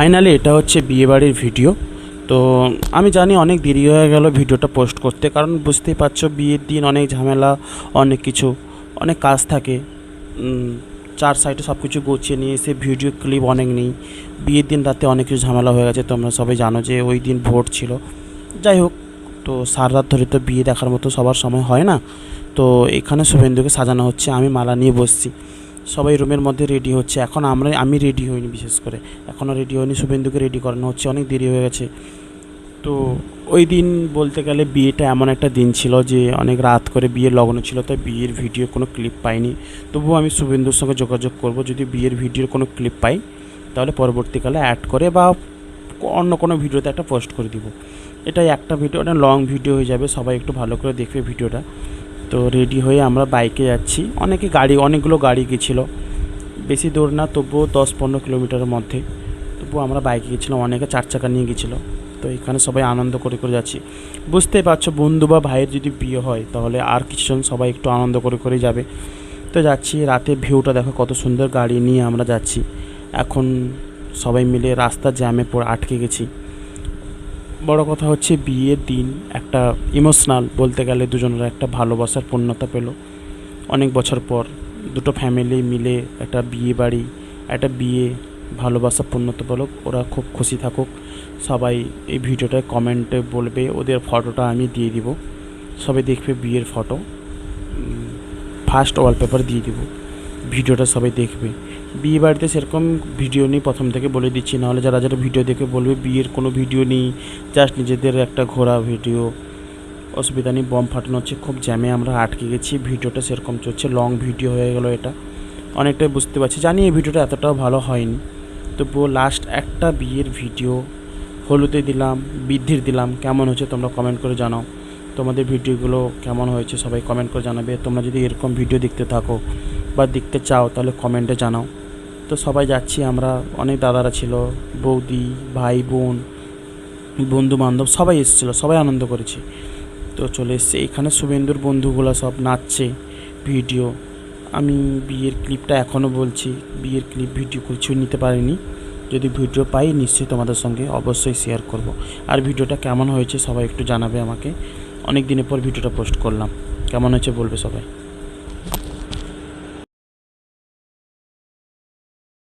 Finally এটা হচ্ছে বিয়েবাড়ির ভিডিও। তো আমি জানি অনেক দেরি হয়ে গেল ভিডিওটা পোস্ট করতে, কারণ বুঝতেই পারছো বিয়ের দিন অনেক ঝামেলা, অনেক কিছু, অনেক কাজ থাকে। চার সাইডে সব কিছু গুছিয়ে নিয়ে এসে ভিডিও ক্লিপ অনেক নেই। বিয়ের দিন রাতে অনেক কিছু ঝামেলা হয়ে গেছে, তোমরা সবাই জানো যে ওই দিন ভোট ছিল। যাই হোক, তো সারা রাত ধরে তো বিয়ে দেখার মতো সবার সময় হয় না। তো এখানে শুভেন্দুকে সাজানো হচ্ছে, আমি মালা নিয়ে বসছি, সবাই রুমের মধ্যে রেডি হচ্ছে। এখন আমি রেডি হইনি, বিশেষ করে এখনও রেডি হইনি, শুভেন্দুকে রেডি করানো হচ্ছে, অনেক দেরি হয়ে গেছে। তো ওই দিন বলতে গেলে বিয়েটা এমন একটা দিন ছিল যে অনেক রাত করে বিয়ের লগ্ন ছিল, তাই বিয়ের ভিডিও কোনো ক্লিপ পাইনি। তবুও আমি শুভেন্দুর সঙ্গে যোগাযোগ করব, যদি বিয়ের ভিডিওর কোনো ক্লিপ পাই তাহলে পরবর্তীকালে অ্যাড করে বা অন্য কোনো ভিডিওতে একটা পোস্ট করে দিব। এটাই একটা ভিডিও, একটা লং ভিডিও হয়ে যাবে, সবাই একটু ভালো করে দেখবে ভিডিওটা। তো রেডি হয়ে আমরা বাইকে যাচ্ছি, অনেকগুলো গাড়ি গেছিলো, বেশি দূর না, তবুও 10-15 কিলোমিটারের মধ্যে। তবুও আমরা বাইকে গেছিলাম, অনেকে 4 চাকা নিয়ে গেছিলো। তো এখানে সবাই আনন্দ করে করে যাচ্ছি। বুঝতেই পারছো, বন্ধু বা ভাইয়ের যদি বিয়ে হয় তাহলে আর কিছুজন সবাই একটু আনন্দ করে করে যাবে। তো যাচ্ছি, রাতে ভিউটা দেখো কত সুন্দর, গাড়ি নিয়ে আমরা যাচ্ছি। এখন সবাই মিলে রাস্তা জ্যামে পড়ে আটকে গেছি। বড় কথা হচ্ছে বিয়ের দিন একটা ইমোশনাল, বলতে গেলে দুজনের একটা ভালোবাসার পূর্ণতা পেল অনেক বছর পর। দুটো ফ্যামিলি মিলে একটা বিয়ে বাড়ি, একটা বিয়ে ভালোবাসা পূর্ণতা পেল, ওরা খুব খুশি থাকুক। সবাই এই ভিডিওটায় কমেন্টে বলবে, ওদের ফটোটা আমি দিয়ে দিব, সবাই দেখবে বিয়ের ফটো, ফার্স্ট ওয়ালপেপার দিয়ে দিব, ভিডিওটা সবাই দেখবে। বিয়ে বাড়িতে সেরকম ভিডিও নেই, প্রথম থেকে বলে দিচ্ছি, নাহলে যারা যারা ভিডিও দেখে বলবে বিয়ের কোনো ভিডিও নেই, জাস্ট নিজেদের একটা ঘোরা ভিডিও। অসুবিধা নেই, বম ফাটানো হচ্ছে, খুব জ্যামে আমরা আটকে গেছি, ভিডিওটা সেরকম চলছে, লং ভিডিও হয়ে গেল এটা, অনেকটাই বুঝতে পারছি। জানি এই ভিডিওটা এতটাও ভালো হয়নি, তবুও লাস্ট একটা বিয়ের ভিডিও, হলুদে দিলাম, বৃদ্ধির দিলাম, কেমন হয়েছে তোমরা কমেন্ট করে জানাও। তোমাদের ভিডিওগুলো কেমন হয়েছে সবাই কমেন্ট করে জানাবে। তোমরা যদি এরকম ভিডিও দেখতে থাকো বা দেখতে চাও তাহলে কমেন্টে জানাও। তো সবাই যাচ্ছি আমরা, অনেক দাদারা ছিল, বৌদি, ভাই বোন, বন্ধু বান্ধব সবাই এসেছিলো, সবাই আনন্দ করেছি। তো চলে এসছে এখানে শুভেন্দুর বন্ধুগুলো সব নাচছে, ভিডিও। আমি বিয়ের ক্লিপটা এখনও বলছি, বিয়ের ক্লিপ ভিডিও কিছু নিতে পারিনি, যদি ভিডিও পাই নিশ্চয়ই তোমাদের সঙ্গে অবশ্যই শেয়ার করব। আর ভিডিওটা কেমন হয়েছে সবাই একটু জানাবে আমাকে, অনেক দিনের পর ভিডিওটা পোস্ট করলাম, কেমন হয়েছে বলবে সবাই।